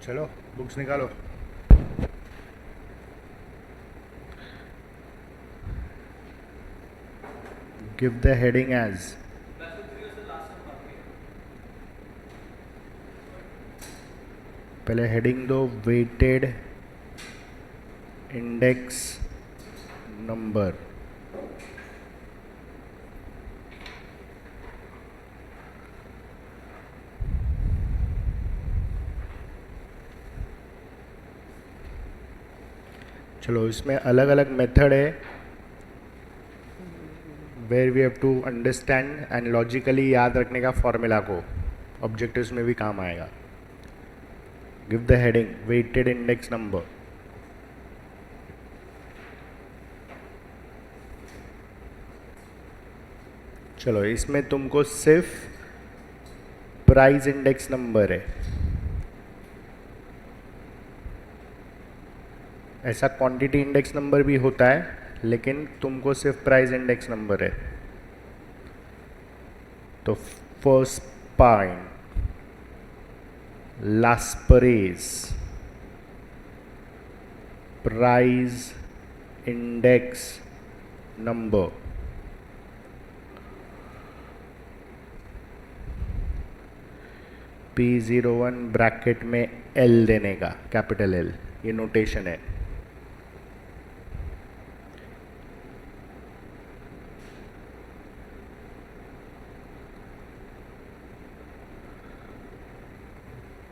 चलो बुक्स निकालो। Give the heading as पहले हेडिंग दो वेटेड इंडेक्स नंबर। चलो इसमें अलग अलग मेथड है where we have to understand and logically याद रखने का फॉर्मूला को ऑब्जेक्टिव्स में भी काम आएगा। Give the heading weighted index number. चलो इसमें तुमको सिर्फ प्राइस इंडेक्स नंबर है। ऐसा क्वांटिटी इंडेक्स नंबर भी होता है लेकिन तुमको सिर्फ प्राइस इंडेक्स नंबर है। तो first point Laspeyres price index number. P01 bracket में L देने का, कैपिटल L, ये नोटेशन है।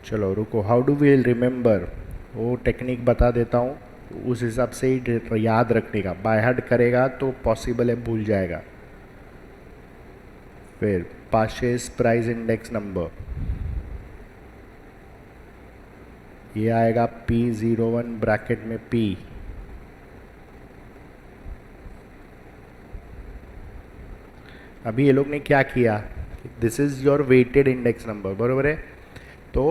चलो रुको, हाउ डू वी रिमेंबर, वो टेक्निक बता देता हूँ, उस हिसाब से ही याद रखने का। बाय हार्ट करेगा तो पॉसिबल है भूल जाएगा। फिर पाशेस प्राइस इंडेक्स नंबर, ये आएगा P01 ब्रैकेट में P। अभी ये लोग ने क्या किया, this is your weighted index number, बरोबर है। तो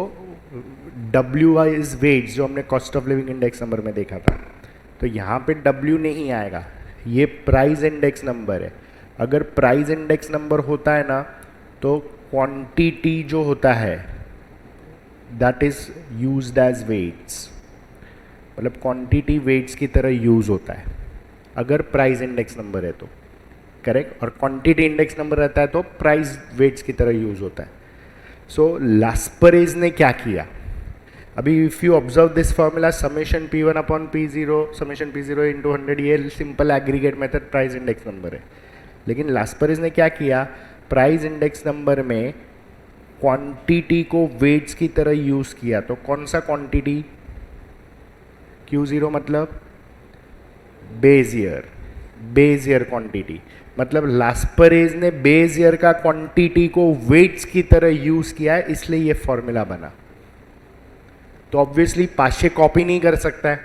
W इज वेट, जो हमने cost of living index number में देखा था, तो यहाँ पे W नहीं आएगा, ये प्राइस इंडेक्स नंबर है। अगर प्राइस इंडेक्स नंबर होता है ना तो क्वांटिटी जो होता है that is used as weights, मतलब क्वांटिटी वेट्स की तरह यूज होता है अगर प्राइस इंडेक्स नंबर है तो, करेक्ट। और क्वांटिटी इंडेक्स नंबर रहता है तो प्राइस वेट्स की तरह यूज होता है। सो लास्परेज ने क्या किया, अभी if you observe this formula summation P1 upon P0 summation P0 into 100, ये simple aggregate method price index number है। लेकिन लास्परेज ने क्या किया, प्राइस इंडेक्स नंबर में क्वांटिटी को वेट्स की तरह यूज किया। तो कौन सा क्वांटिटी, Q0 मतलब base year, base year quantity, मतलब लास्परेज ने बेस ईयर का क्वांटिटी को वेट्स की तरह यूज किया है, इसलिए ये फॉर्मूला बना। तो ऑब्वियसली पाशे कॉपी नहीं कर सकता है,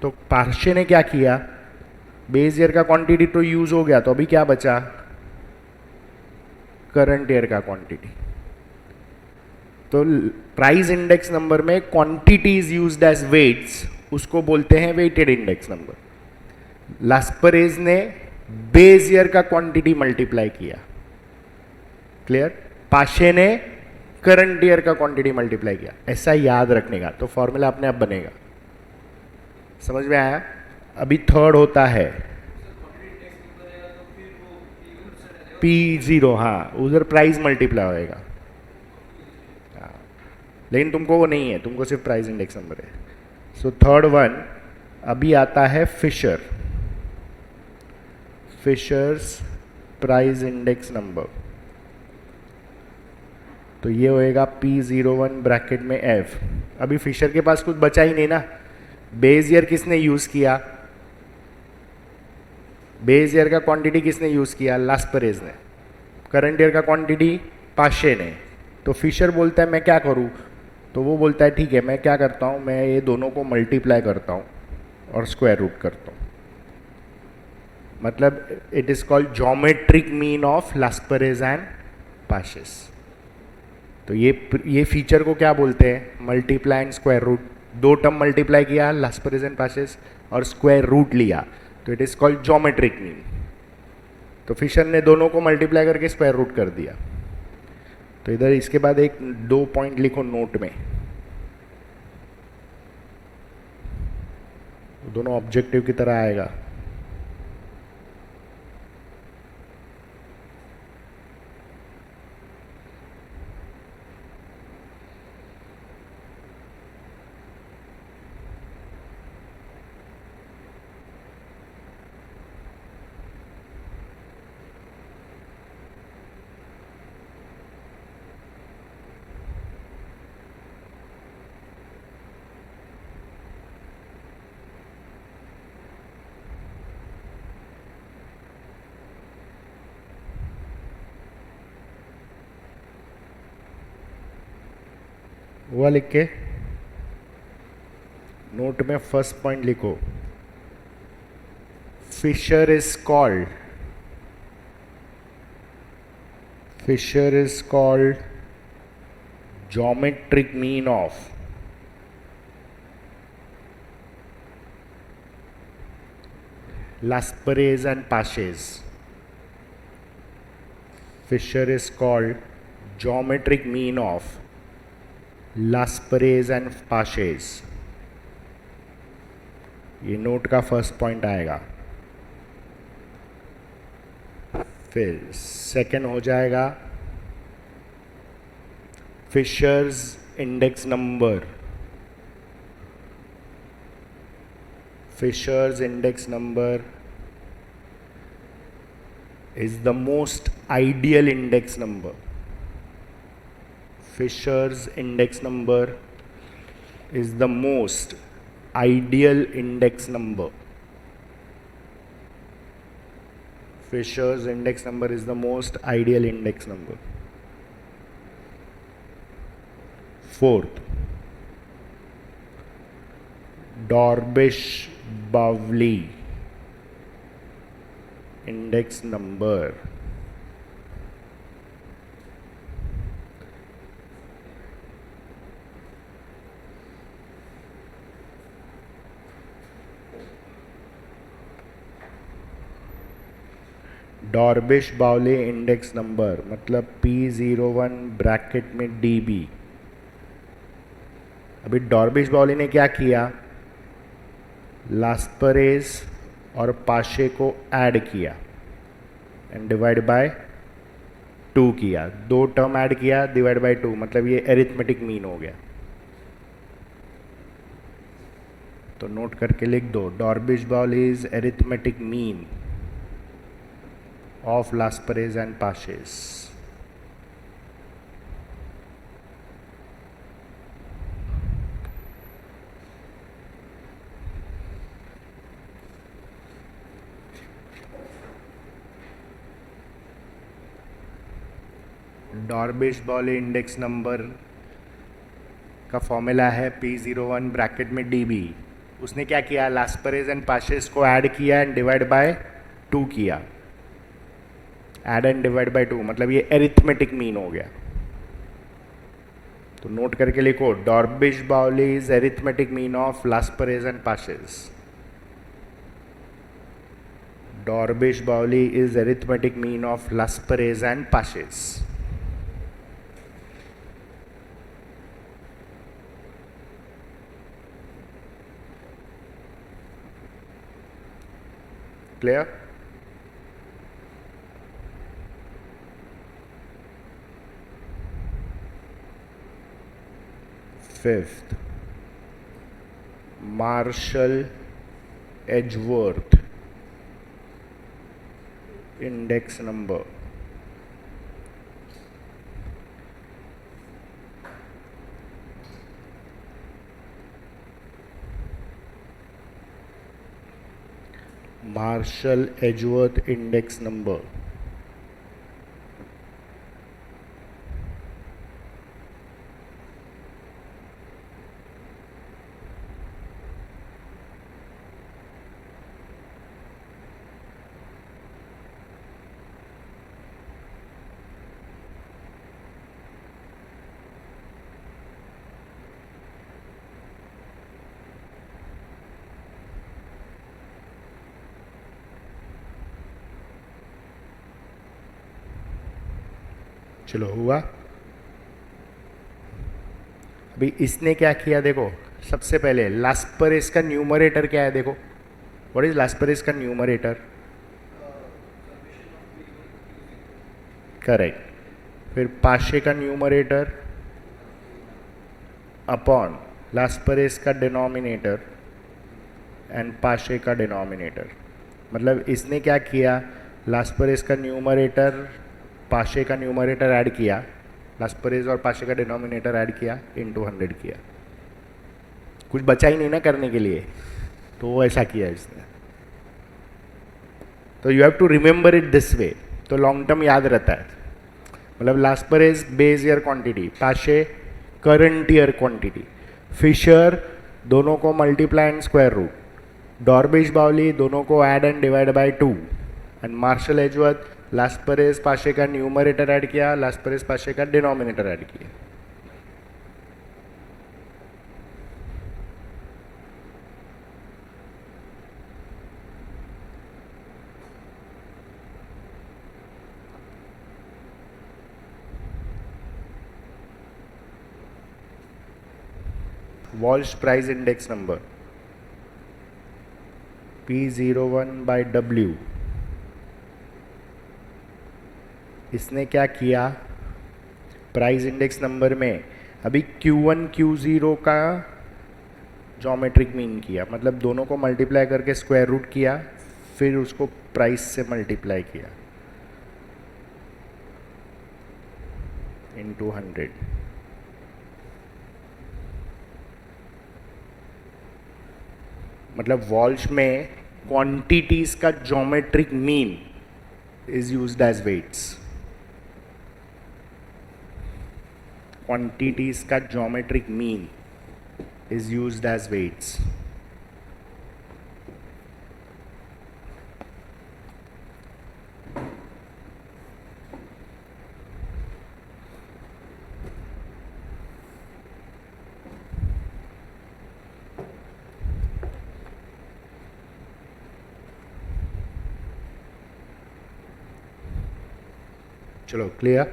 तो पाशे ने क्या किया, बेस ईयर का क्वांटिटी तो यूज हो गया, तो अभी क्या बचा, करंट ईयर का क्वांटिटी। तो प्राइस इंडेक्स नंबर में quantity is used as weights, उसको बोलते हैं वेटेड इंडेक्स नंबर। लास्परेज ने बेस ईयर का क्वांटिटी मल्टीप्लाई किया, क्लियर। पाशे ने करंट ईयर का क्वांटिटी मल्टीप्लाई किया, ऐसा याद रखने का, तो फॉर्मूला अपने आप बनेगा। समझ में आया। अभी थर्ड होता है P0, हाँ उधर प्राइस मल्टीप्लाई होएगा, लेकिन तुमको वो नहीं है, तुमको सिर्फ प्राइस इंडेक्स नंबर है। सो थर्ड वन अभी आता है Fisher, Fisher's price index number. तो ये होएगा P01 ब्रैकेट में F। अभी फिशर के पास कुछ बचा ही नहीं ना, बेस ईयर किसने यूज किया, बेस ईयर का क्वांटिटी किसने यूज किया, लास्परेज ने। करंट ईयर का क्वांटिटी पाशे ने। तो फिशर बोलता है मैं क्या करूं, तो वो बोलता है ठीक है मैं क्या करता हूं, मैं ये दोनों को मल्टीप्लाई करता हूं और स्क्वायर रूट करता हूं। मतलब it is called geometric mean of Laspeyres and Paasche. तो ये फीचर को क्या बोलते हैं, मल्टीप्लाई एंड स्क्वायर रूट। दो टर्म मल्टीप्लाई किया लास्परेज एंड पाशेस और स्क्वायर रूट लिया, तो it is called geometric mean. तो फिशर ने दोनों को मल्टीप्लाई करके स्क्वायर रूट कर दिया। तो इधर इसके बाद एक दो पॉइंट लिखो नोट में, तो दोनों ऑब्जेक्टिव की तरह आएगा। हुआ लिख के नोट में फर्स्ट पॉइंट लिखो, Fisher is called geometric mean of Laspérez and Paches. Fisher is called geometric mean of Laspérez and Paches. ये नोट का फर्स्ट पॉइंट आएगा। फिर सेकंड हो जाएगा Fisher's index number. Fisher's index number is the most ideal index number. Fisher's index number is the most ideal index number. Fisher's index number is the most ideal index number. Fourth, Dorbish-Bawley index number Dorbish Bowley index number मतलब P01 bracket में DB। अभी डॉर्बिश-बाउली ने क्या किया, लास्परेज और पाशे को add किया एंड डिवाइड बाय 2 किया। 2 टर्म ऐड किया, डिवाइड बाय 2, मतलब ये एरिथमेटिक मीन हो गया। तो नोट करके लिख दो, Dorbish Bowley is arithmetic mean of Laspérez and Paches. Dorbish Bowley index number का फॉर्मूला है P01 ब्रैकेट में DB। उसने क्या किया, लास्परेज एंड पाशेस को ऐड किया एंड डिवाइड बाय 2 किया। ऐड एंड डिवाइड बाय 2 मतलब ये एरिथमेटिक मीन हो गया। तो नोट करके लिखो, Dorbish Bowley is arithmetic mean of Laspeyres and Paasche. Dorbish Bowley is arithmetic mean of Laspeyres and Paasche. Clear? Fifth, Marshall-Edgeworth index number. Marshall-Edgeworth index number. चलो हुआ। अभी इसने क्या किया देखो, सबसे पहले लास्परेस का न्यूमरेटर क्या है देखो, व्हाट इज लास्परेस का न्यूमरेटर? करेक्ट। फिर पाशे का न्यूमरेटर अपॉन लास्परेस का डिनोमिनेटर एंड पाशे का डिनोमिनेटर। मतलब इसने क्या किया, लास्परेस का न्यूमरेटर पाशे का न्यूमरेटर ऐड किया, लास्परेस और पाशे का डिनोमिनेटर ऐड किया, इनटू 100 किया। कुछ बचा ही नहीं ना करने के लिए, तो वो ऐसा किया इसने। तो you have to remember it this way, तो लॉन्ग टर्म याद रहता है। मतलब Laspeyres base year quantity, Paasche current year quantity, Fisher दोनों को multiply and square root, Dorbish Bowley दोनों को add and divide by 2, and Marshall Edgeworth Laspeyres Paasche का न्यूमरेटर ऐड किया, लास्परेस पाशे का डिनोमिनेटर ऐड किया। Walsh price index number P01 by W। इसने क्या किया, प्राइस इंडेक्स नंबर में अभी Q1 Q0 का ज्योमेट्रिक मीन किया, मतलब दोनों को मल्टीप्लाई करके स्क्वायर रूट किया, फिर उसको प्राइस से मल्टीप्लाई किया इनटू 100। मतलब वॉल्श में क्वांटिटीज का geometric mean is used as weights. Quantities का geometric mean is used as weights. चलो क्लियर।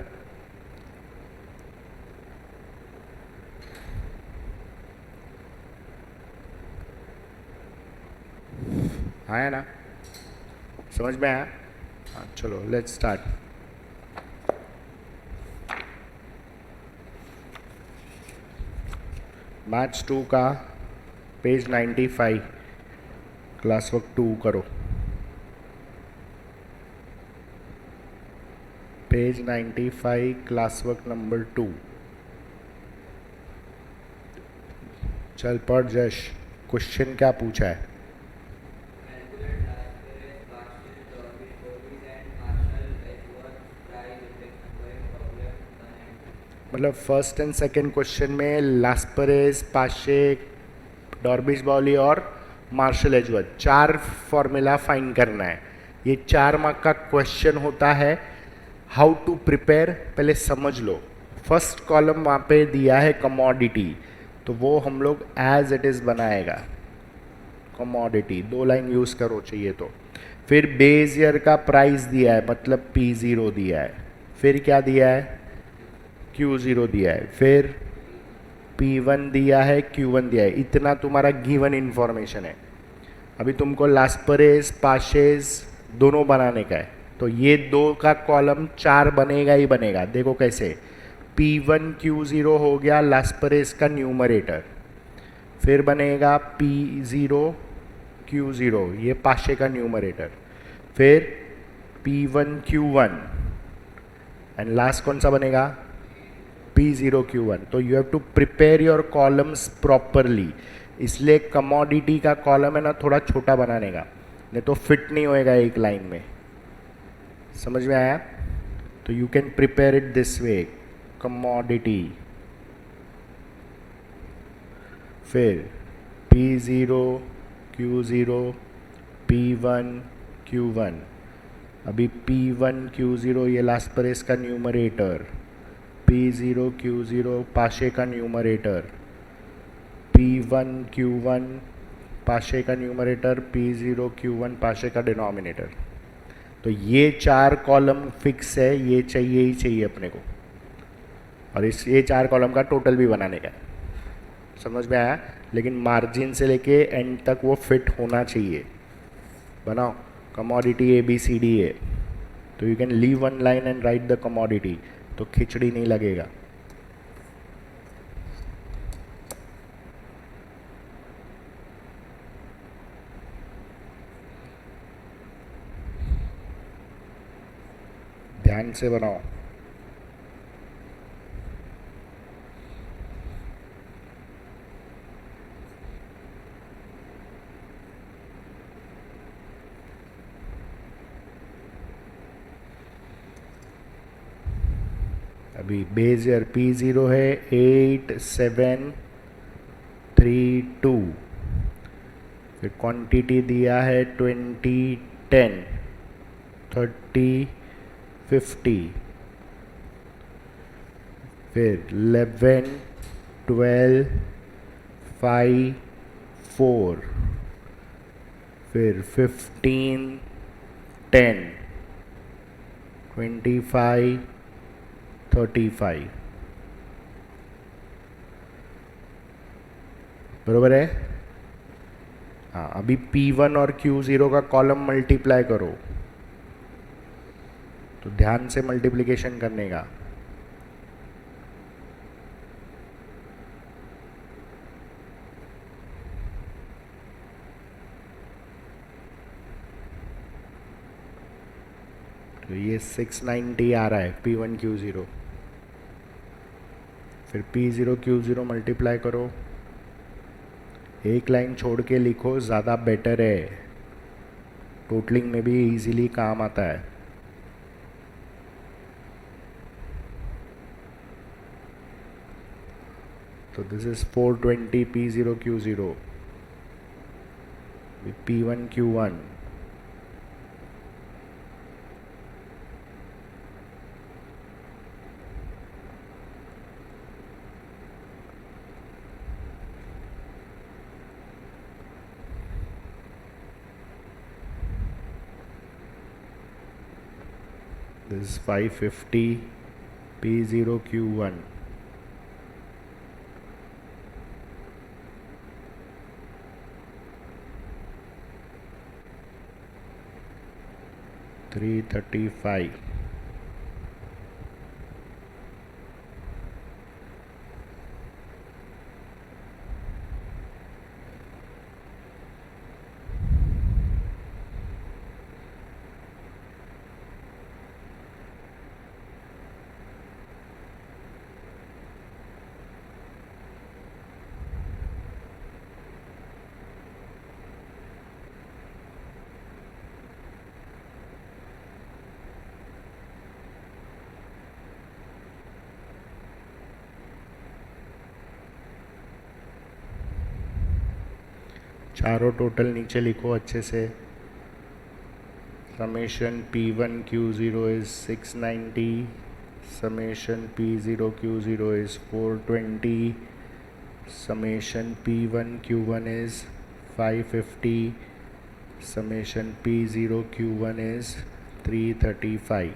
आया ना, समझ में आया? हाँ चलो लेट्स स्टार्ट। मैथ्स 2 का पेज 95 क्लास वर्क 2 करो। Page 95 class work number 2। चल पढ़ जश, क्वेश्चन क्या पूछा है? मतलब फर्स्ट एंड सेकंड क्वेश्चन में लास्परेस, पाशे, डॉर्बिश बाउली और मार्शल एजवर्थ 4 फॉर्मूला फाइंड करना है। ये 4 मार्क का क्वेश्चन होता है। हाउ टू प्रिपेयर पहले समझ लो। फर्स्ट कॉलम वहाँ पे दिया है कमोडिटी, तो वो हम लोग एज इट इज़ बनाएगा। कमोडिटी 2 लाइन यूज़ करो चाहिए तो। फिर बेस ईयर का प्राइस दिया है, मतलब P0 दिया है। फिर क्या दिया है? Q0 दिया है। फिर P1 दिया है, Q1 दिया है। इतना तुम्हारा गिवन इन्फॉर्मेशन है। अभी तुमको लास्परेस, पाशेस दोनों बनाने का है, तो ये 2 का कॉलम 4 बनेगा ही बनेगा। देखो कैसे, P1 Q0 हो गया लास्परेस का न्यूमरेटर, फिर बनेगा P0 Q0 ये पाशे का न्यूमरेटर, फिर P1 Q1 एंड लास्ट कौन सा बनेगा? P0 Q1। तो you have to prepare your columns properly. इसलिए कमोडिटी का कॉलम है ना थोड़ा छोटा बनाने का, नहीं तो फिट नहीं होएगा एक लाइन में। समझ में आया? तो you can prepare it this way, commodity, फिर P0 Q0 P1 Q1। अभी P1 Q0 ये लास्परेस का न्यूमरेटर, P0 Q0 पाशे का न्यूमरेटर, P1 Q1 पाशे का न्यूमरेटर, P0 Q1 पाशे का डिनोमिनेटर। तो ये 4 कॉलम फिक्स है, ये चाहिए ही चाहिए अपने को, और इस ये 4 कॉलम का टोटल भी बनाने का है। समझ में आया? लेकिन मार्जिन से लेके एंड तक वो फिट होना चाहिए। बनाओ commodity A B C D A, तो you can leave one line and write the commodity, तो खिचड़ी नहीं लगेगा। ध्यान से बनाओ। अभी बेस ईयर P0 है 8732, फिर क्वांटिटी दिया है 20 10 30 50, फिर 11 12 5 4, फिर 15 10 25 35, बरोबर है? हाँ, अभी P1 और Q0 का कॉलम मल्टीप्लाई करो, तो ध्यान से मल्टीप्लिकेशन करने का। तो ये 690 आ रहा है P1 Q0, फिर P0 Q0 मल्टीप्लाई करो, एक लाइन छोड़ के लिखो, ज़्यादा बेटर है, टोटलिंग में भी इजीली काम आता है। तो this is 420 P0 Q0, P1 Q1, this is 550 P0 Q1, $335, चारों टोटल नीचे लिखो अच्छे से। Summation P1 Q0 is 690, summation P0 Q0 is 420, summation P1 Q1 is 550, summation P0 Q1 is 335।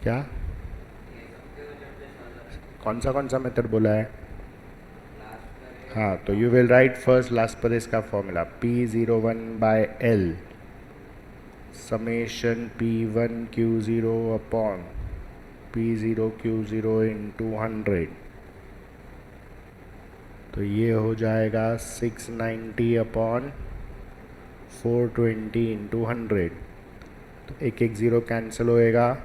क्या कौन सा मेथड बोला है? हाँ, तो you will write first last पर इसका formula P01 by L summation P1 Q0 upon P0 Q0 into 100, तो ये हो जाएगा 690 अपॉन 420 इंटू 100, तो एक ज़ीरो कैंसिल होएगा।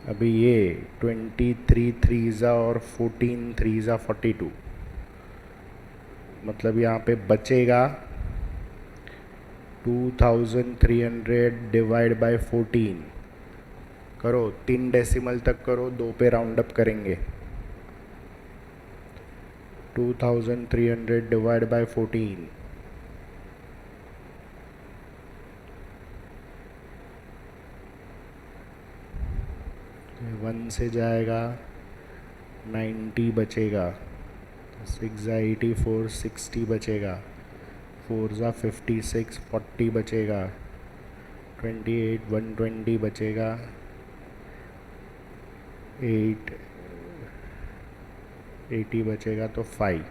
अभी ये 23 3 और 14 3 42, मतलब यहाँ पे बचेगा 2300 डिवाइड बाय 14, करो 3 डेसिमल तक करो, 2 पे राउंड अप करेंगे, 2300 डिवाइड बाय 14, वन से जाएगा 90 बचेगा, 6 × 60 बचेगा, 4 × 56 40 बचेगा, 28 120 बचेगा, 8 80 बचेगा, तो 5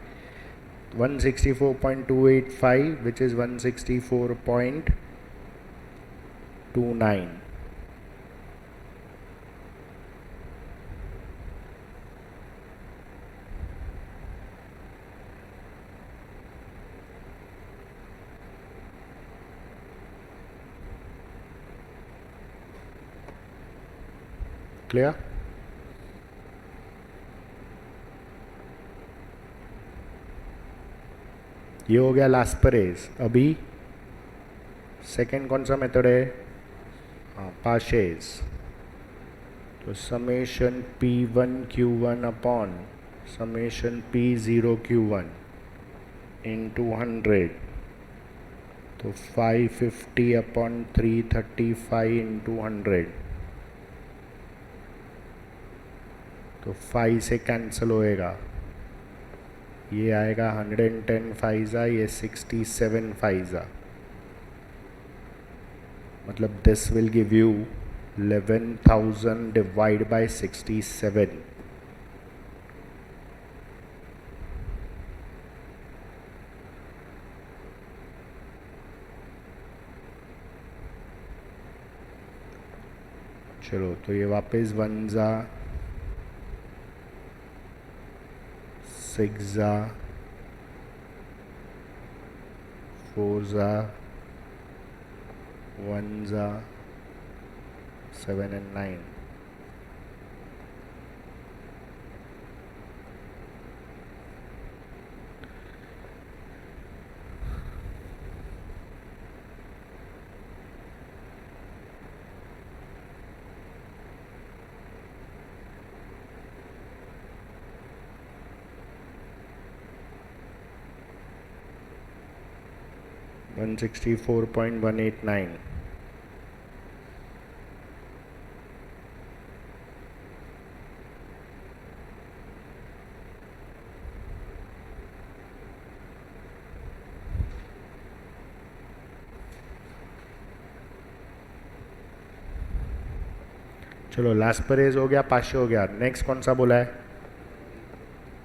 164.285 विच इज़ 164.29. क्लियर? ये हो गया लास्परेज. अभी सेकेंड कौन सा मेथड है? हाँ, पाशेज. तो summation P1 Q1 upon summation P0 Q1 into 100, तो 550 अपॉन 335 इंटू 100, तो 5 से कैंसिल होएगा. ये आएगा 110 फाइजा, ये 67 फाइजा. मतलब this will give you 11,000 divide by 67. चलो, तो ये वापस 1 जा 6 जा 4 जा 1 जा 7 and 9. One 164.189. चलो, लास्परेज हो गया, पाशे हो गया. नेक्स्ट कौन सा बोला है?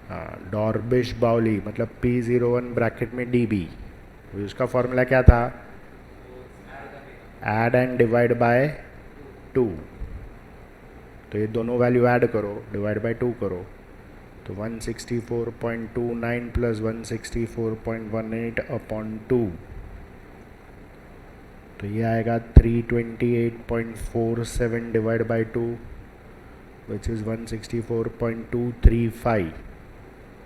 हाँ, डॉर्बिश बाउली, मतलब P01 ब्रैकेट में DB. उसका फॉर्मूला क्या था? Add and divide by 2. तो ये दोनों वैल्यू ऐड करो, डिवाइड बाय 2 करो, तो 164.29 प्लस 164.18 अपॉन 2, तो ये आएगा 328.47 डिवाइड बाय 2 विच इज़ 164.235.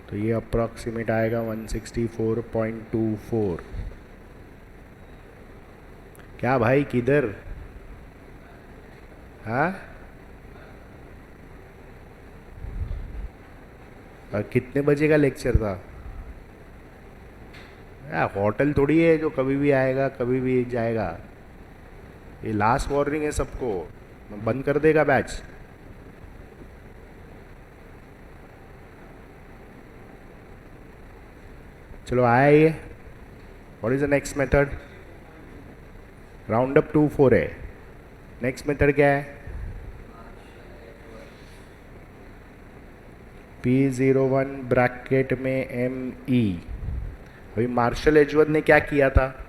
तो ये अप्रॉक्सीमेट आएगा 164.24. क्या भाई, किधर? हाँ, कितने बजे का लेक्चर था? होटल थोड़ी है जो कभी भी आएगा कभी भी जाएगा. ये लास्ट वार्निंग है सबको, बंद कर देगा बैच. चलो, आया ये. What is the next method? Round up to 4 है. नेक्स्ट मेथड क्या है? P01 ब्रैकेट में ME. अभी मार्शल एजवर्थ ने क्या किया था?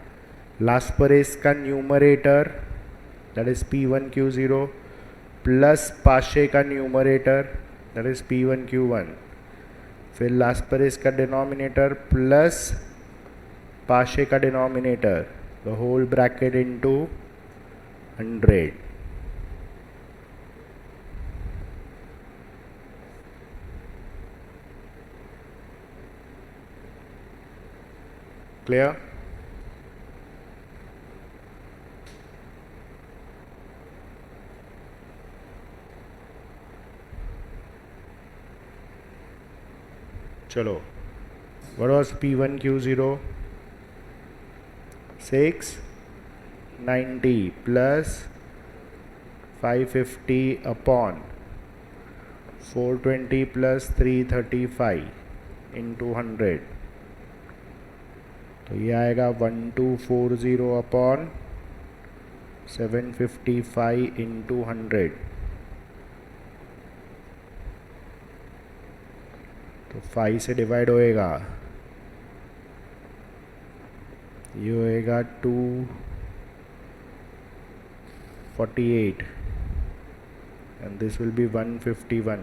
लास्परेज का numerator that is P1Q0 plus Paasche का न्यूमरेटर दैट इज P1Q1, फिर लास्परेज का डिनोमिनेटर प्लस पाशे का denominator, the whole bracket into 100. क्लियर? चलो, What was P1 Q0? 690 plus 550 upon 420 plus 335 into 100. तो ये आएगा 1240 अपॉन 755 इंटू 100. तो 5 से डिवाइड होएगा, ये होएगा 248 and this will be 151.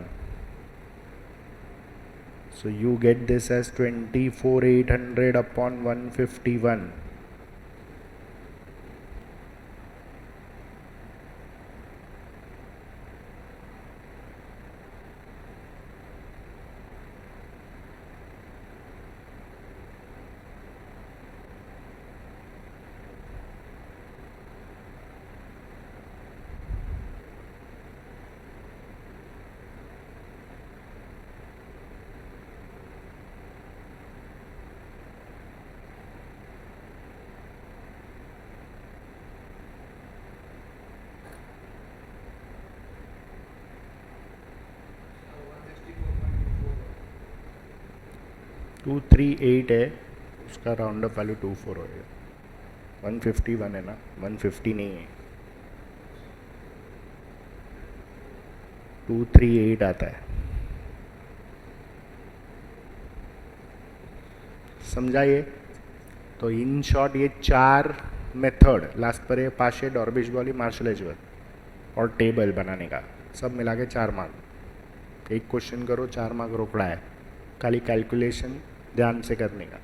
So you get this as 24,800 upon 151. Two three eight है, उसका राउंड अप वैल्यू 24 होगा. 151 है ना, 150 नहीं है. 238 आता है. समझाइए. तो इन शॉर्ट ये 4 मेथड लास्ट पर है, पाशे, डॉर्बिश बॉली, मार्शल एजवर और टेबल बनाने का, सब मिला के 4 मार्क. एक क्वेश्चन करो 4 मार्क रोकड़ा है, खाली कैलकुलेशन ध्यान से करने का.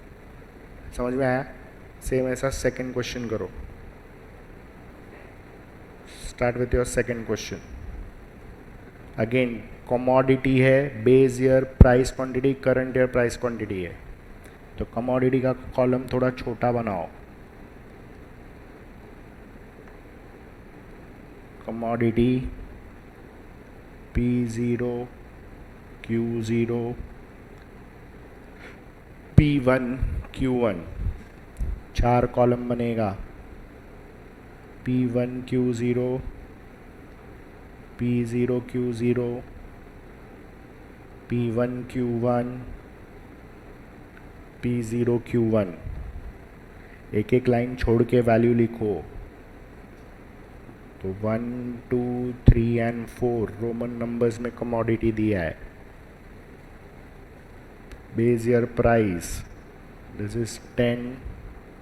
समझ में आया? सेम ऐसा सेकंड क्वेश्चन करो. Start with your second question. Again commodity है, base year price quantity, current year price quantity है. तो कमोडिटी का कॉलम थोड़ा छोटा बनाओ. Commodity P0 Q0 P1 Q1, 4 column बनेगा. P1 Q0 P0 Q0 P1 Q1 P0 Q1. एक एक लाइन छोड़ के वैल्यू लिखो. तो 1 2 3 एंड 4 रोमन नंबर्स में कमोडिटी दिया है. Base year price, this is 10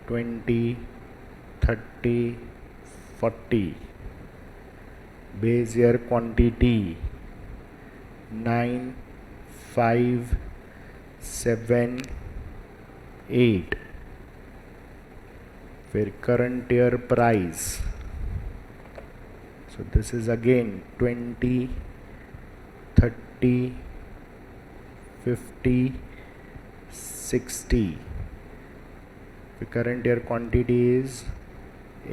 20 30 40. Base year quantity 9 5 7 8. फिर current year price, so this is again 20 30 50 60. The current year quantity is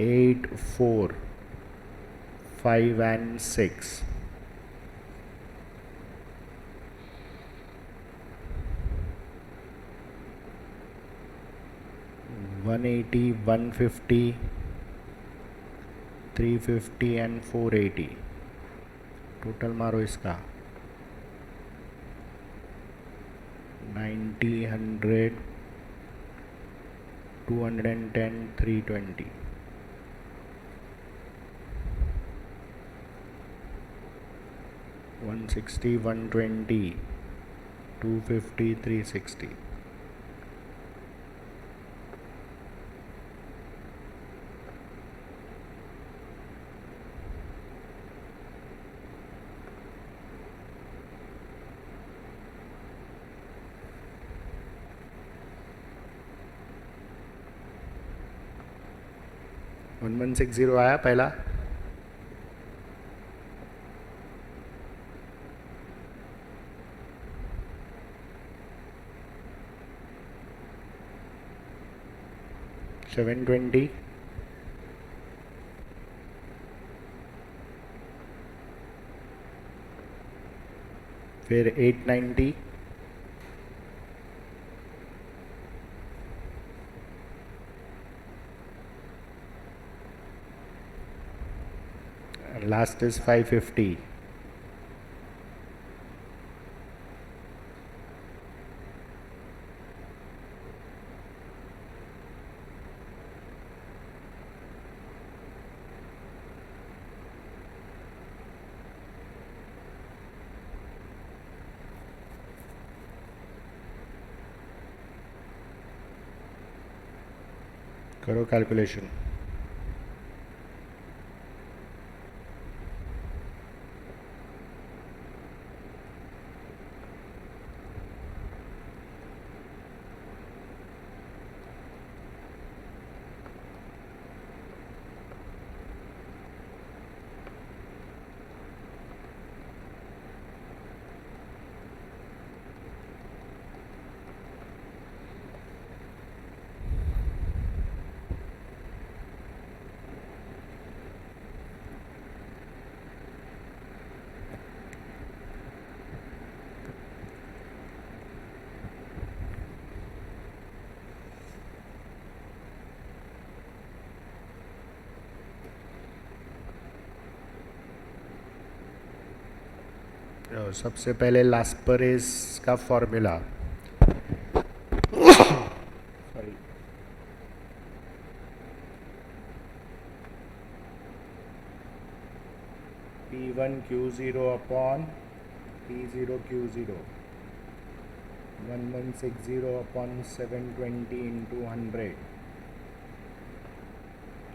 8 4 5 and 6. One 180 150 350 and 480. Total मारो इसका 90 100 210 320. One 60 120 250 360. वन 160 आया पहला. सेवन 20 फिर 890 last is 550. करो कैलकुलेशन. सबसे पहले लास्परेस का formula. Sorry. P1Q0 upon P0Q0. 1160 upon 720 into 100.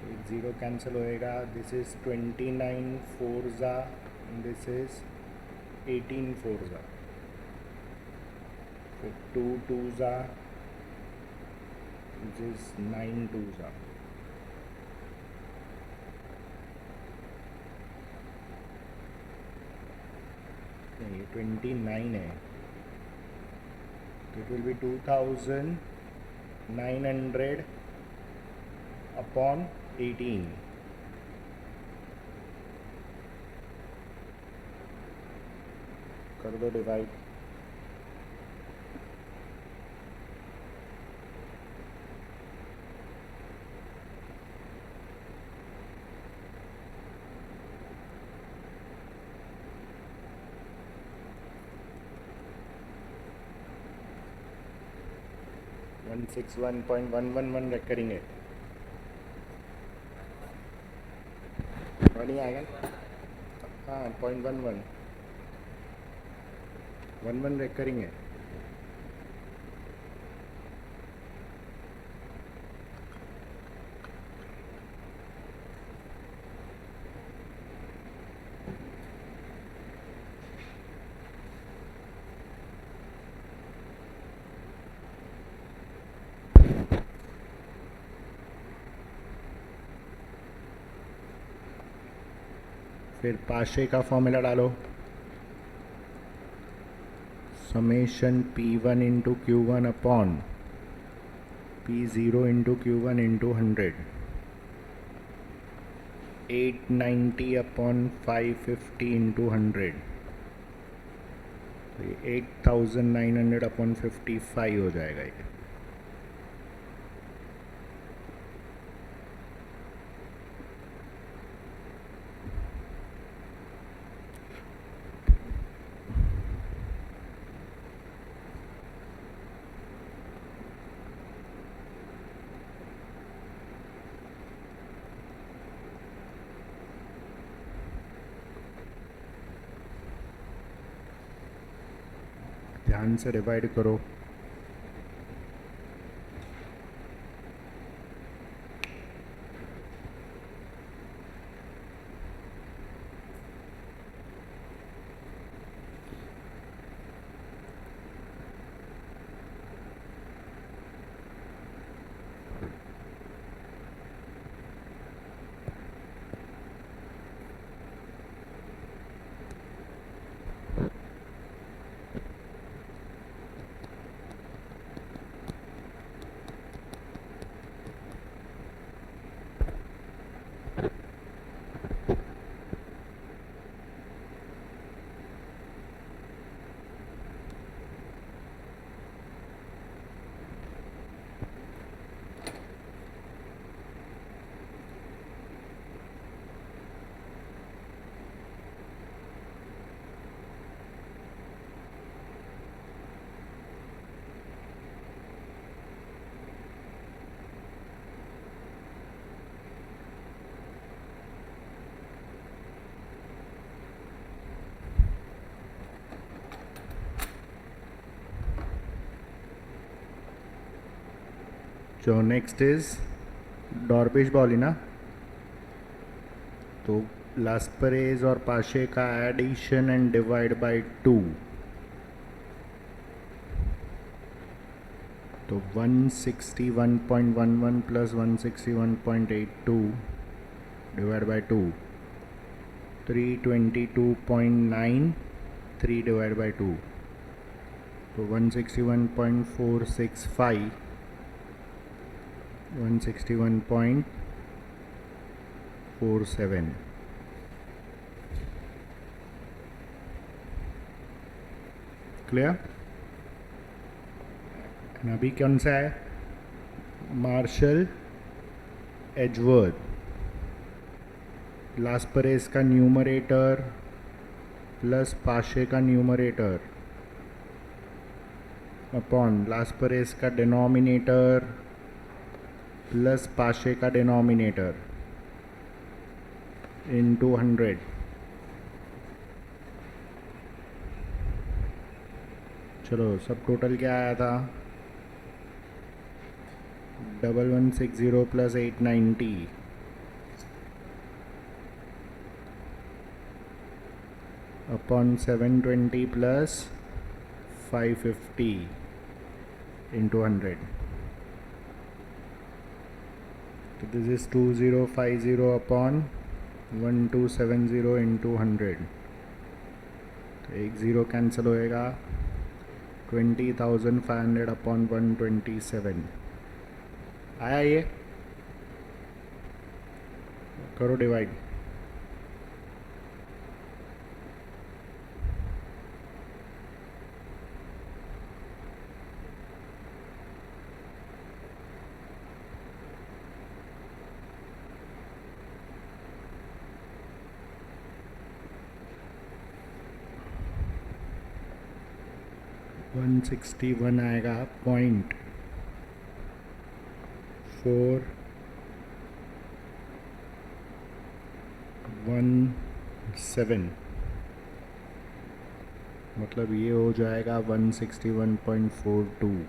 एक ज़ीरो कैंसिल होएगा. This is 29 Forza. This is 18 Forza. फिर 2 टूज़ा. This is 9 टूज़ा. नहीं, 29 है. It will be 2900 upon 18. कर दो डिवाइड. वन 161.111 रख करेंगे. नहीं आएगा. हाँ 0.11 11 रख करेंगे. फिर पाशे का फॉर्मूला डालो. Summation P1 into Q1 upon P0 into Q1 into 100. 890 upon 550 into 100. तो ये 8900 अपॉन 55 हो जाएगा ये. ध्यान से डिवाइड करो. जो नेक्स्ट इज डॉर्बिश बॉली ना, तो लास्परेज और पाशे का एडिशन एंड डिवाइड बाय 2, तो 161.11 plus 161.82 divide by 2, 322.9, 3 divide by 2, तो 161.465, 161.47. क्लियर? अभी कौन सा है? मार्शल एजवर्थ, लास्परेस का न्यूमरेटर प्लस पाशे का न्यूमरेटर अपॉन लास्परेस का डिनोमिनेटर प्लस पाशे का डिनोमिनेटर इन 200. चलो सब टोटल क्या आया था? 1160 plus 890 upon 720 plus 550 into 100. So this is 2050 upon 1270 into 100. तो एक ज़ीरो कैंसिल होएगा, 20,500 अपॉन 127. आया ये? करो डिवाइड. वन 161 आएगा 0.417, मतलब ये हो जाएगा 161.42.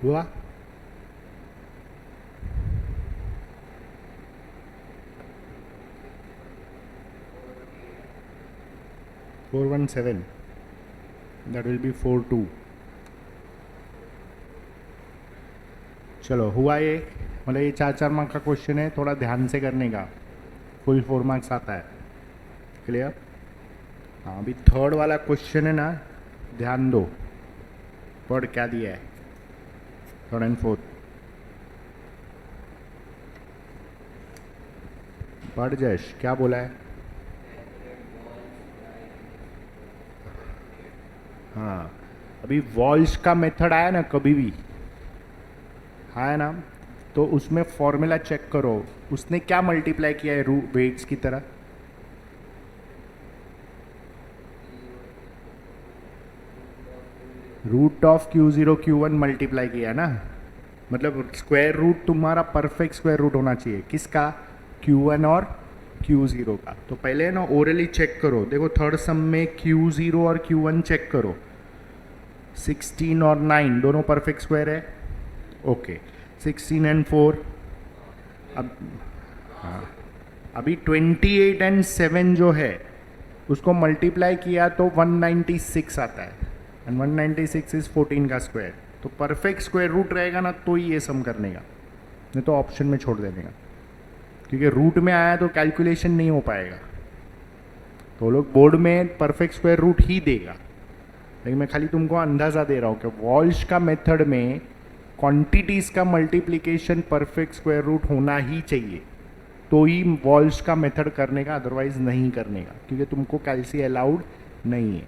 हुआ? Four 417, that will be 42. चलो हुआ ये, मतलब ये 4 मार्क का क्वेश्चन है, थोड़ा ध्यान से करने का, फुल 4 मार्क्स आता है. क्लियर? हाँ, अभी थर्ड वाला क्वेश्चन है ना, ध्यान दो. पढ़ क्या दिया है? थर्ड एंड फोर्थ पढ़. जयश क्या बोला है? हाँ, अभी वॉल्श का मेथड आया ना, कभी भी है ना, तो उसमें फॉर्मूला चेक करो, उसने क्या मल्टीप्लाई किया है वेट्स की तरह? Root of Q0 Q1 multiply किया ना, मतलब स्क्वायर रूट तुम्हारा परफेक्ट स्क्वायर रूट होना चाहिए. किसका? Q1 और Q0 का. तो पहले ना ओरली चेक करो. देखो थर्ड सम में Q0 और Q1 चेक करो. 16 और 9 दोनों परफेक्ट स्क्वायर है. Okay, 16 and 4. अब हाँ, अभी 28 एंड 7 जो है उसको मल्टीप्लाई किया तो 196 आता है. एंड 196 इज 14 का स्क्वायर। तो परफेक्ट स्क्वायर रूट रहेगा ना तो ही ये सम करने का, नहीं तो ऑप्शन में छोड़ देने का, क्योंकि रूट में आया तो कैलकुलेशन नहीं हो पाएगा। तो लोग बोर्ड में परफेक्ट स्क्वायर रूट ही देगा, लेकिन मैं खाली तुमको अंदाज़ा दे रहा हूँ कि वॉल्श का मेथड में क्वांटिटीज़ का मल्टीप्लिकेशन परफेक्ट स्क्वायर रूट होना ही चाहिए, तो ही वॉल्श का मेथड करने का, अदरवाइज नहीं करने का, क्योंकि तुमको कैल्सी अलाउड नहीं है।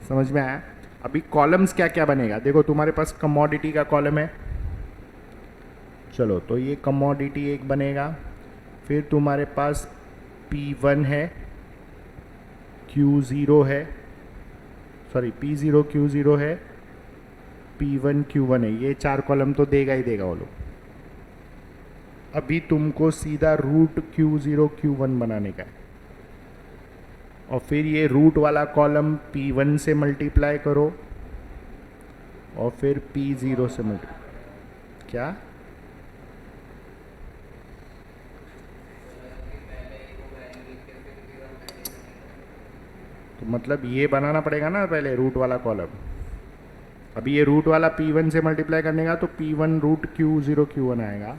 समझ में आया? अभी कॉलम्स क्या क्या बनेगा देखो, तुम्हारे पास कमोडिटी का कॉलम है, चलो तो ये कमोडिटी एक बनेगा, फिर तुम्हारे पास P1 है, Q0 है, सॉरी P0 Q0 है, P1 Q1 है, ये 4 कॉलम तो देगा ही देगा वो लोग। अभी तुमको सीधा रूट Q0 Q1 बनाने का है, और फिर ये रूट वाला कॉलम P1 से मल्टीप्लाई करो और फिर P0 से मल्टीप्लाई, क्या तो मतलब ये बनाना पड़ेगा ना पहले रूट वाला कॉलम। अभी ये रूट वाला P1 से मल्टीप्लाई करने का तो P1 रूट Q0 Q1 आएगा,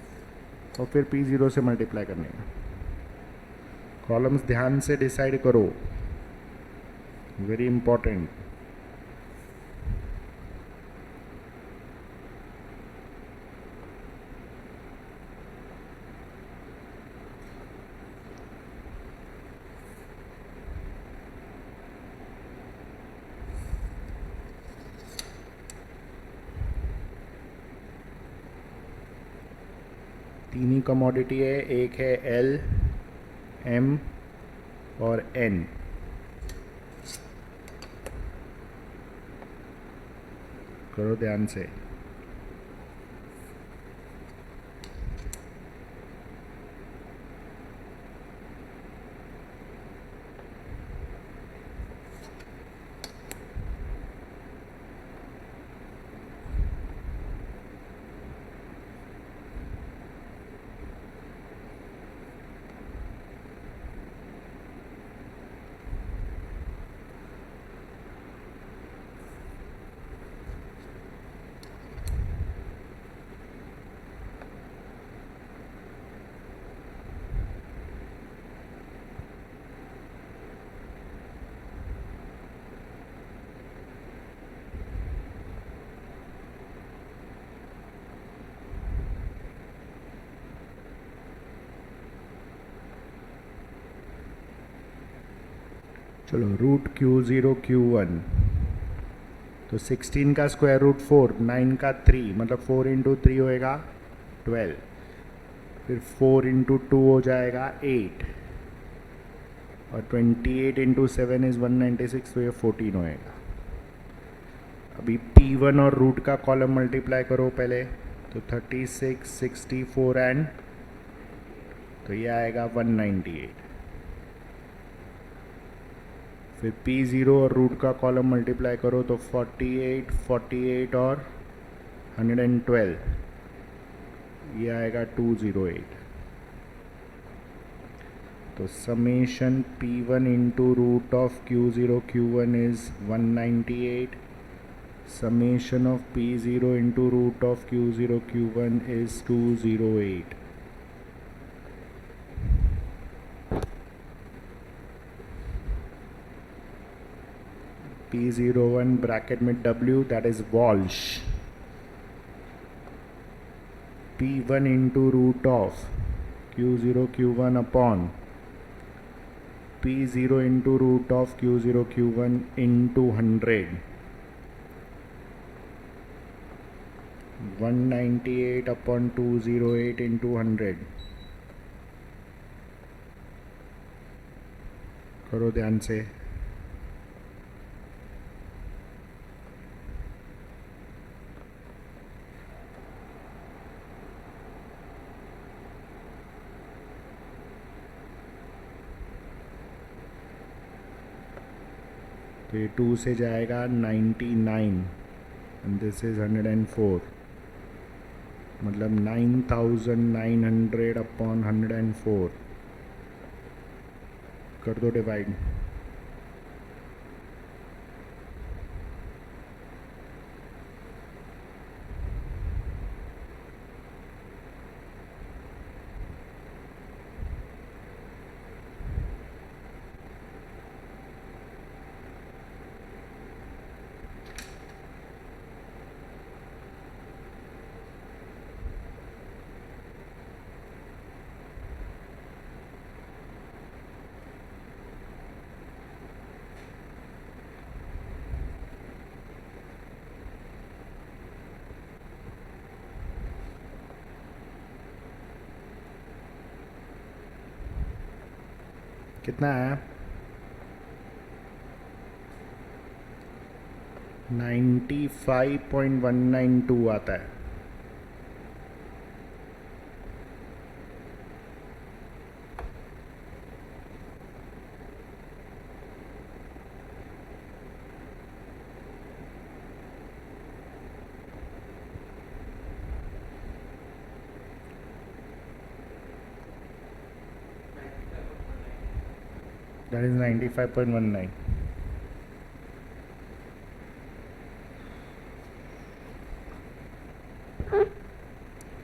और फिर P0 से मल्टीप्लाई करने का। कॉलम्स ध्यान से डिसाइड करो, वेरी इंपॉर्टेंट। तीन ही कमोडिटी है, एक है L, M और N। करो ध्यान से। चलो रूट Q0 Q1, तो 16 का स्क्वायर रूट 4, 9 का 3, मतलब 4 इंटू 3 होएगा 12, फिर 4 इंटू 2 हो जाएगा 8, और 28 इंटू 7 इज़ 196, तो ये 14 होएगा। अभी P1 और रूट का कॉलम मल्टीप्लाई करो पहले, तो 36, 64 एंड, तो ये आएगा 198। फिर P0 और रूट का कॉलम मल्टीप्लाई करो तो 48, 48 और 112, ये आएगा 208। तो summation P1 into root of Q0 Q1 is 198, summation of P0 into root of Q0 Q1 is 208. P01 bracket में W, that is Walsh. P1 into root of Q0 Q1 upon P0 into root of Q0 Q1 into 100. 198 upon 208 into 100. करो ध्यान से। तो ये 2 से जाएगा 99 and this is 104, मतलब 9900 upon 104। कर दो डिवाइड। कितना आया? 95.192 आता है। That is 95.19.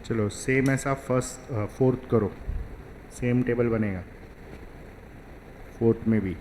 चलो सेम ऐसा फर्स्ट फोर्थ करो, सेम टेबल बनेगा फोर्थ में भी।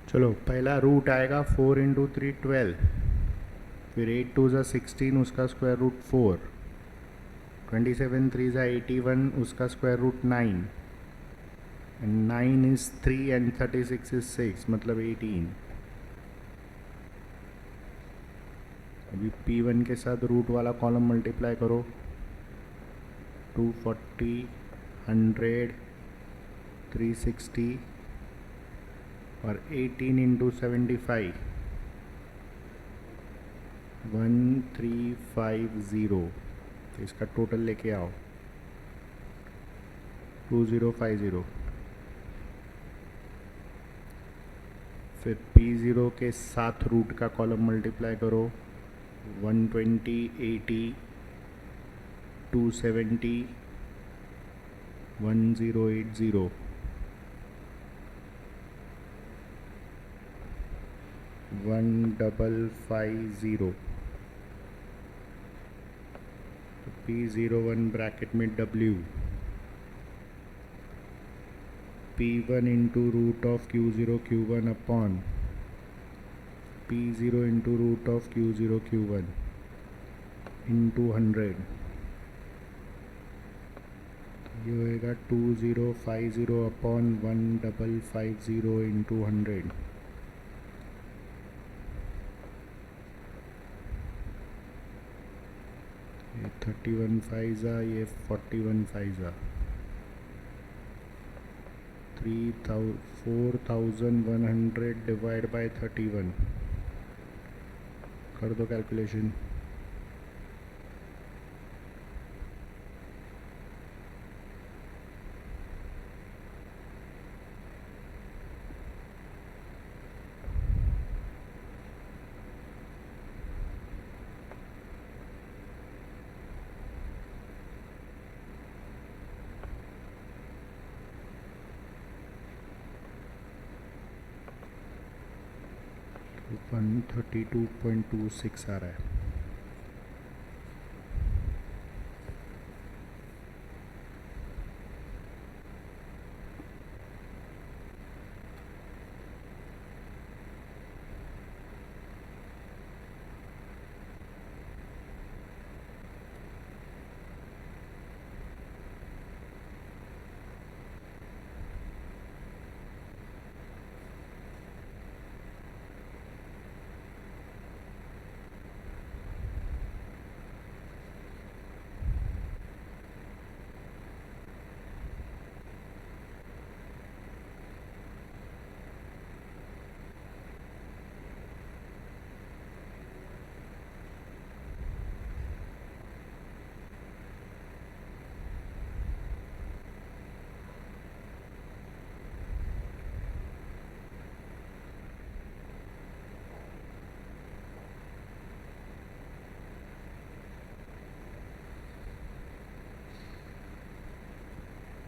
चलो पहला रूट आएगा 4 इंटू 3 12, फिर 8 टू ज़ा 16 उसका स्क्वायर रूट 4, 27 3 ज़ा 81 उसका square root 9, and 9 is 3 and 36 is 6 मतलब 18। अभी P1 के साथ रूट वाला कॉलम मल्टीप्लाई करो, 240 100 360 और 18 इंटू 75 1350। तो इसका टोटल लेके आओ 2050। फिर P0 के साथ रूट का कॉलम मल्टीप्लाई करो, 120 80 270 1080 1550। तो P01 ब्रैकेट में W, P1 into root of Q0 Q1 upon P0 into root of Q0 Q1 into 100। ये होएगा 2050 अपॉन 1550 इंटू 100। ये 31 फाइजा, ये 41 फाइजा, 4100 डिवाइड बाय 31, कर दो कैलकुलेशन। तो 132.26 आ रहा है।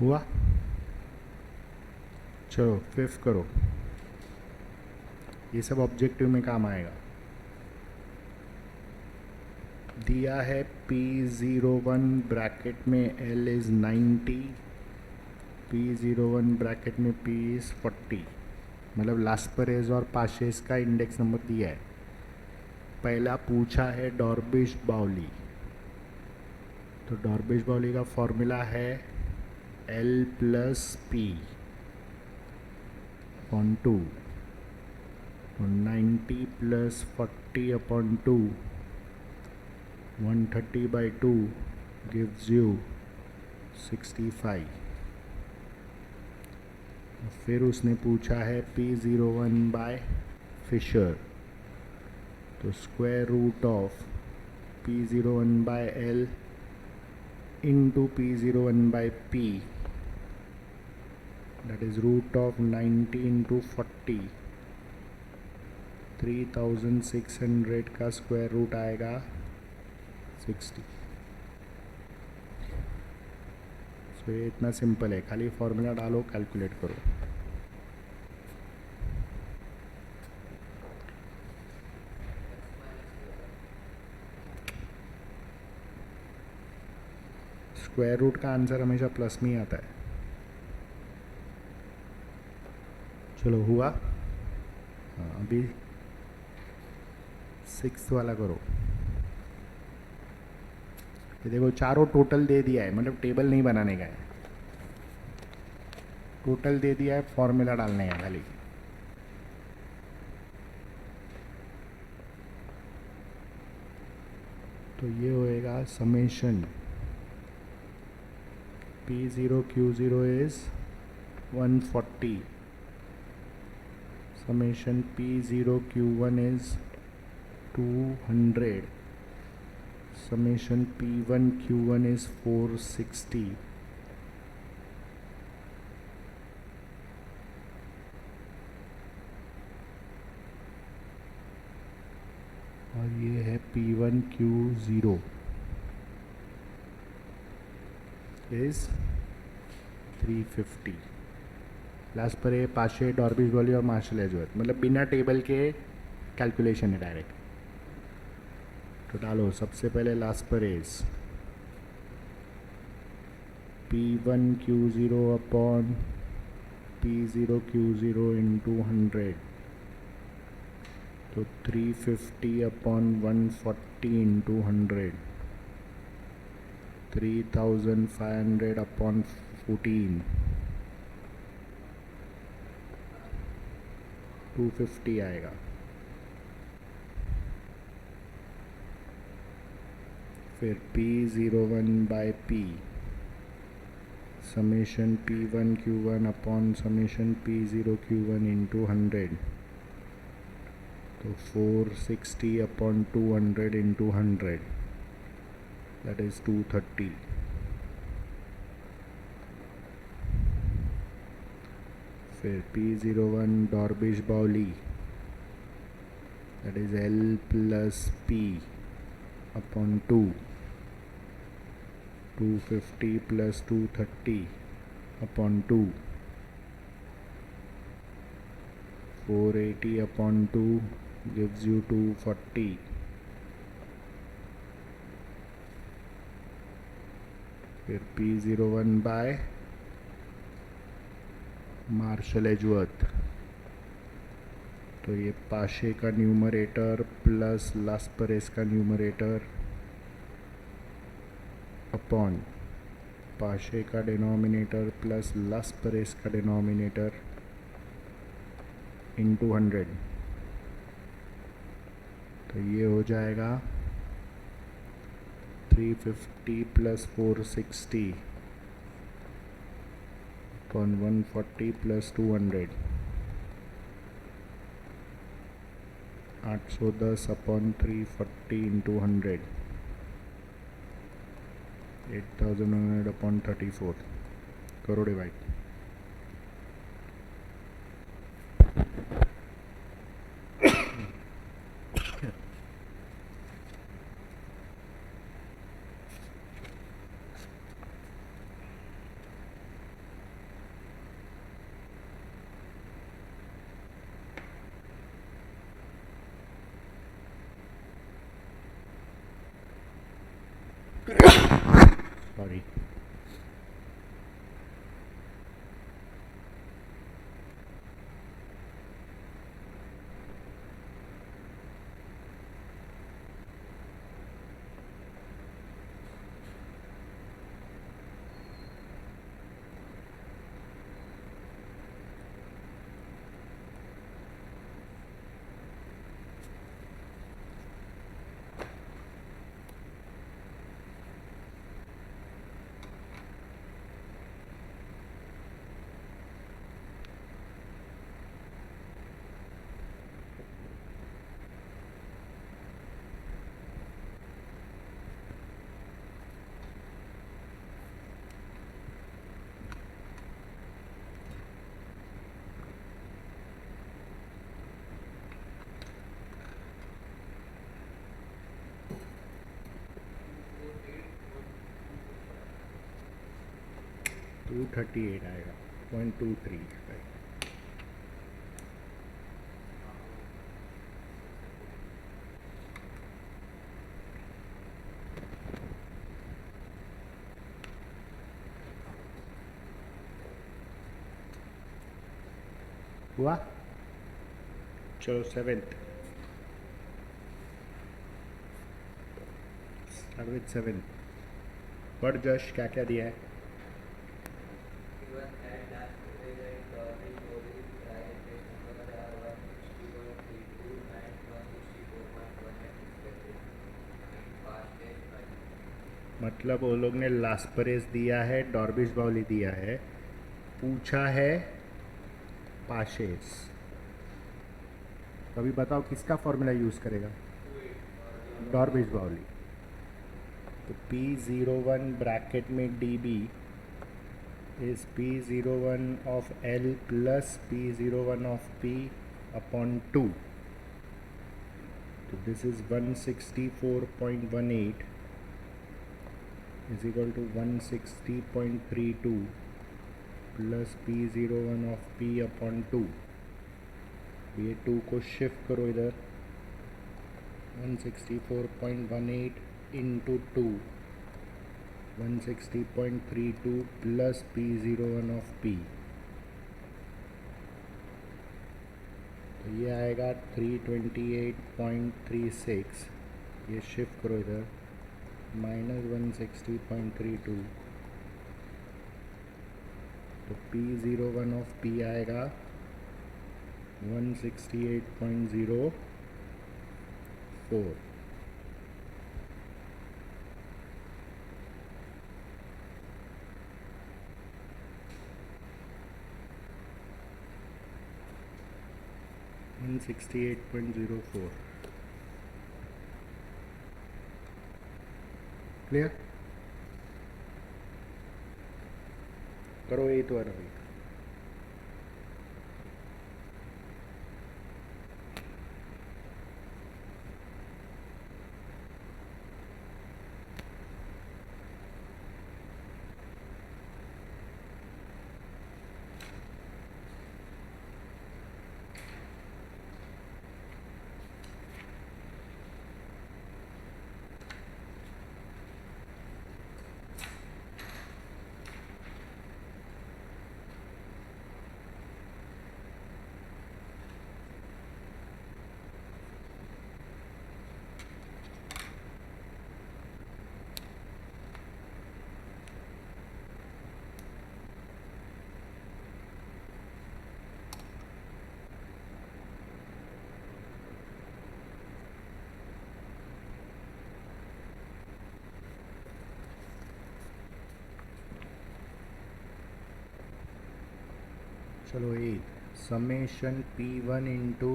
हुआ? चलो फिफ्थ करो, ये सब ऑब्जेक्टिव में काम आएगा। दिया है P01 ब्रैकेट में L इज़ 90, P01 ब्रैकेट में P इज़ 40, मतलब लास्परेज और पाशेस का इंडेक्स नंबर दिया है। पहला पूछा है डॉर्बिश बाउली, तो डॉर्बिश बाउली का फॉर्मूला है L plus P upon 2, 90 plus 40 upon 2, 130 by 2 gives you 65। फिर उसने पूछा है P01 बाय फिशर, तो square root of P01 by L into P01 by P, that is root of 90 into 40, 3600 का स्क्वायर रूट आएगा 60। सो ये इतना सिंपल है, खाली फॉर्मूला डालो, कैलकुलेट करो। स्क्वायर रूट का आंसर हमेशा प्लस में ही आता है। चलो हुआ? हाँ, अभी सिक्स्थ वाला करो। ये देखो चारों टोटल दे दिया है, मतलब टेबल नहीं बनाने का है, टोटल दे दिया है, फॉर्मूला डालने का खाली। तो ये होएगा summation P0 Q0 is 140, summation P0 Q1 is 200, summation P1 Q1 is 460, और ये है P1 Q0 is 350। लास्ट पर ये पाशे, डॉर्बिश बाउली और मार्शल एजवर्थ, मतलब बिना टेबल के कैलकुलेशन है डायरेक्ट। तो डालो सबसे पहले लास्ट पर as P1 Q0 upon P0 Q0 into 100, तो 350 अपॉन 140 इंटू 100, 3500 अपॉन 14, 250 आएगा। फिर P01 by P summation P1 Q1 upon summation P0 Q1 into 100, तो 460 अपॉन 200 इंटू 100, दैट इज 230. फिर P01 डॉर्बिश बाउली, that is L plus P upon 2, 250 plus 230 upon 2, 480 upon 2 gives you 240. फिर P01 bye martial Edgeworth, तो ये पाशे का numerator plus लास्परेस का numerator upon पाशे का डिनोमिनेटर प्लस लास्परेस का डिनोमिनेटर इंटू 100, तो ये हो जाएगा 350 plus 460 upon 140 plus 200, 810 upon 340 into 100, 8100 upon 34, करो डिवाइड. सॉरी. टू 38 आएगा, 0.23. हुआ. चलो 7th, स्टार्ट विद 7. पढ़ जश, क्या क्या दिया है. मतलब वो लोग ने लास्परेस दिया है, डॉर्बिश बाउली दिया है, पूछा है पाशेस. तो अभी बताओ किसका फॉर्मूला यूज़ करेगा. डॉर्बिश बाउली. तो P01 ब्रैकेट में DB is P01 of L plus P01 of P upon 2. तो this is 164.18 is equal to 160.32 plus P01 of P upon 2. ये 2 को शिफ्ट करो इधर, 164.18 into 2, 160.32 plus P01 of P, तो ये आएगा 328.36. ये शिफ्ट करो इधर, माइनस 160.32, तो P01 ऑफ P आएगा 168.04. 168.04 क्लियर करो यही तो है अभी चलो ये summation P1 into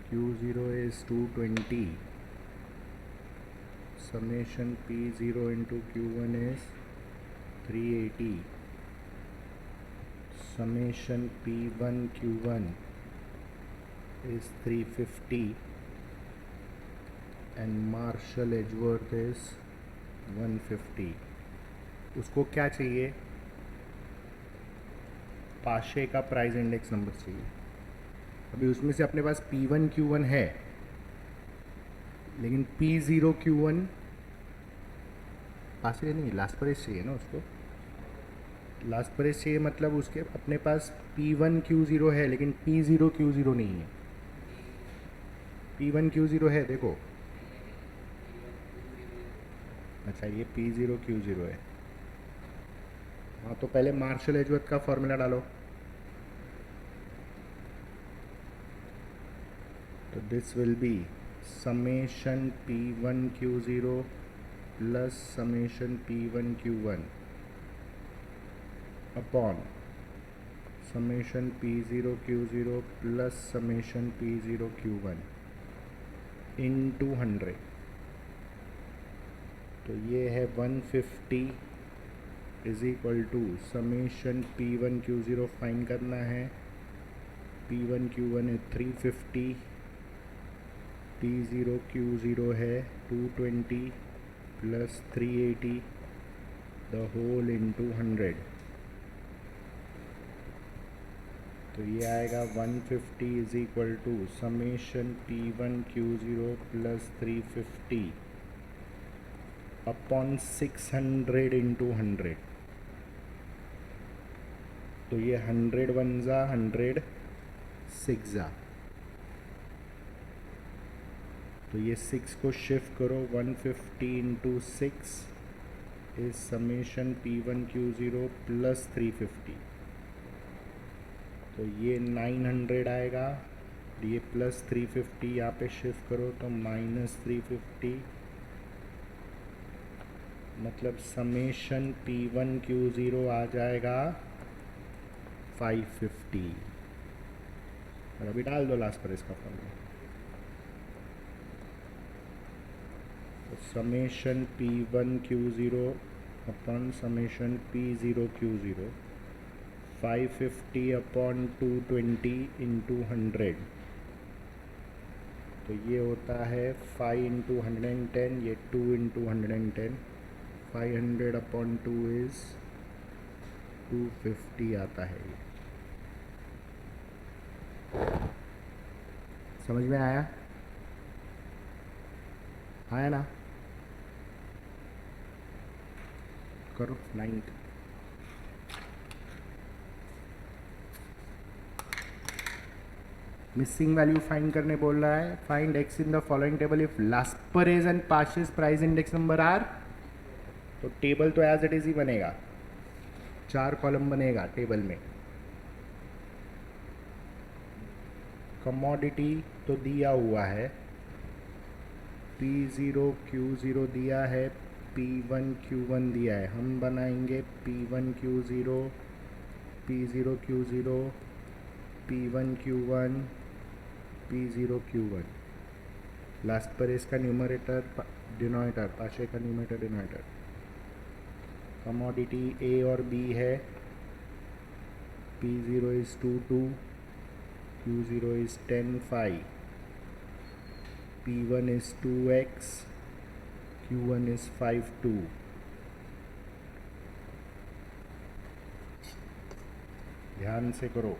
Q0 is 220 summation P0 into Q1 is 380 summation P1 Q1 is 350 and Marshall Edgeworth is 150 उसको क्या चाहिए पाशे का प्राइस इंडेक्स नंबर चाहिए अभी उसमें से अपने पास P1 Q1 है लेकिन P0 Q1 पासे नहीं लास्ट प्राइस चाहिए ना उसको लास्ट प्राइस चाहिए मतलब उसके अपने पास P1 Q0 है लेकिन P0 Q0 नहीं है P1 Q0 है देखो अच्छा ये P0 Q0 है हाँ तो पहले मार्शल एजवर्थ का फॉर्मूला डालो तो this will be summation P1 Q0 plus summation P1 Q1 upon summation P0 Q0 plus summation P0 Q1 in 200 तो ये है 150 is equal to summation P1 Q0 find करना है P1 Q1 है 350 P0 Q0 है 220 plus 380 the whole into 100 तो ये आएगा 150 is equal to summation P1 Q0 plus 350 upon 600 into 100 तो ये 100 वन ज़ा 100 6 ज़ा तो ये 6 को शिफ्ट करो 150 into 6 is summation P1 Q0 plus 350 तो ये 900 आएगा ये प्लस 350 यहाँ पे शिफ्ट करो तो माइनस 350 मतलब समेशन P1 Q0 आ जाएगा 550 और अभी डाल दो लास्ट पर इसका फॉर्मूला तो summation P1 Q0 upon summation P0 Q0 550 upon 220 into 100 तो ये होता है 5 इंटू 110 ये 2 इंटू 110 500 अपॉन 2 इज़ 250 आता है ये समझ में आया आया ना करो 9th मिसिंग वैल्यू फाइंड करने बोल रहा है find X in the following table if Laspeyres and Paasche price index number are तो टेबल तो एज इट इज ही बनेगा 4 कॉलम बनेगा टेबल में कमोडिटी तो दिया हुआ है P0 Q0 दिया है P1 Q1 दिया है हम बनाएंगे P1 Q0 P0 Q0 P1 Q1 P0Q1 last पर इसका न्यूमरेटर डिनोमिनेटर पाशे का न्यूमरेटर डिनोमिनेटर कमोडिटी A और B है P0 is 2 Q0 is 10 5 P1 is 2x Q1 is 5 2 ध्यान से करो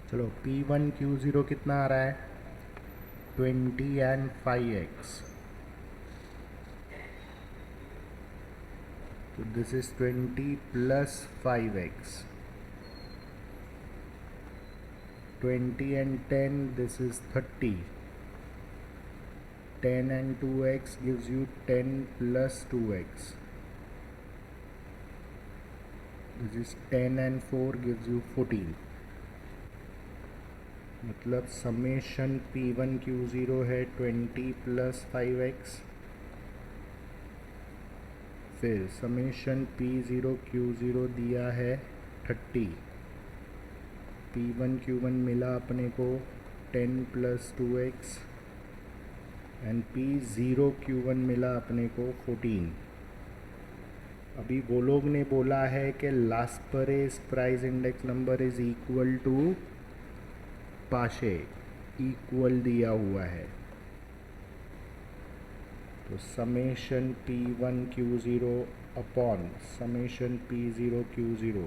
चलो P1 Q0 कितना आ रहा है 20 and 5x तो this is 20 plus 5x 20 and 10 this is 30 10 and 2x gives you 10 plus 2x this is 10 and 4 gives you 14 मतलब summation P1 Q0 है 20 प्लस 5x फिर समेशन P0 Q0 दिया है 30 P1 Q1 मिला अपने को 10 plus 2x and P0 Q1 मिला अपने को 14 अभी वो लोग ने बोला है कि लास्ट पर इस price index number is equal to Paasche equal दिया हुआ है तो summation P1 Q0 upon summation P0 Q0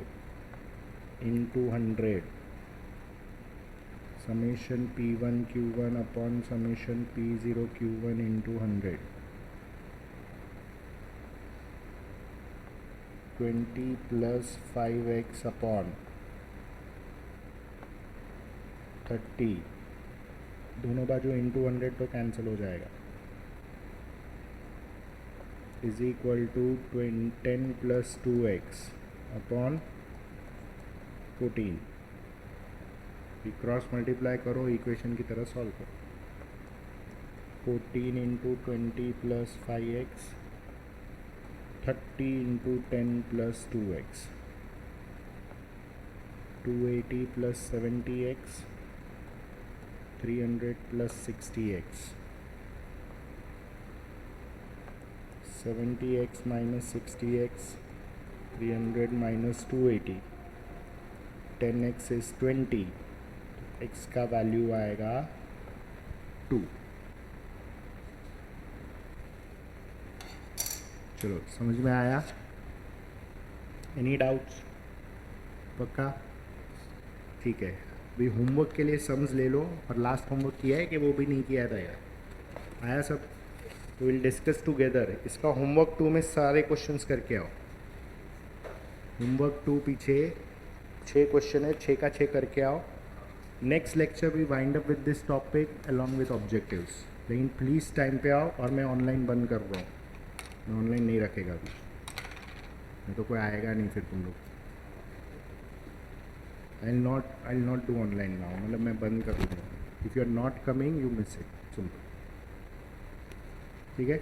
into 100 summation P1 Q1 upon summation P0 Q1 into 100 20 plus 5x upon 30 दोनों बाजू इंटू 100 तो कैंसिल हो जाएगा is equal to 10 plus 2x upon 14 cross multiply करो इक्वेशन की तरह सॉल्व करो 14 into 20 plus 5x 30 into 10 plus 2x 280 plus 70x 300 plus 60x 70x minus 60x 300 minus 280 10x is 20 x का वैल्यू आएगा 2 चलो समझ में आया एनी डाउट्स पक्का ठीक है अभी होमवर्क के लिए सम्स ले लो और लास्ट होमवर्क किया है कि वो भी नहीं किया था यार आया सब तो विल डिस्कस टुगेदर इसका होमवर्क 2 में सारे क्वेश्चंस करके आओ होमवर्क 2 पीछे 6 क्वेश्चन है 6 का 6 करके आओ next lecture we wind up with this topic along with objectives लेकिन प्लीज़ टाइम पे आओ और मैं ऑनलाइन बंद कर रहा हूँ मैं ऑनलाइन नहीं रखेगा अभी नहीं तो कोई आएगा नहीं फिर तुम लोग I'll not do online now मतलब मैं बंद कर दूँगा if you are not coming you miss it simple ठीक है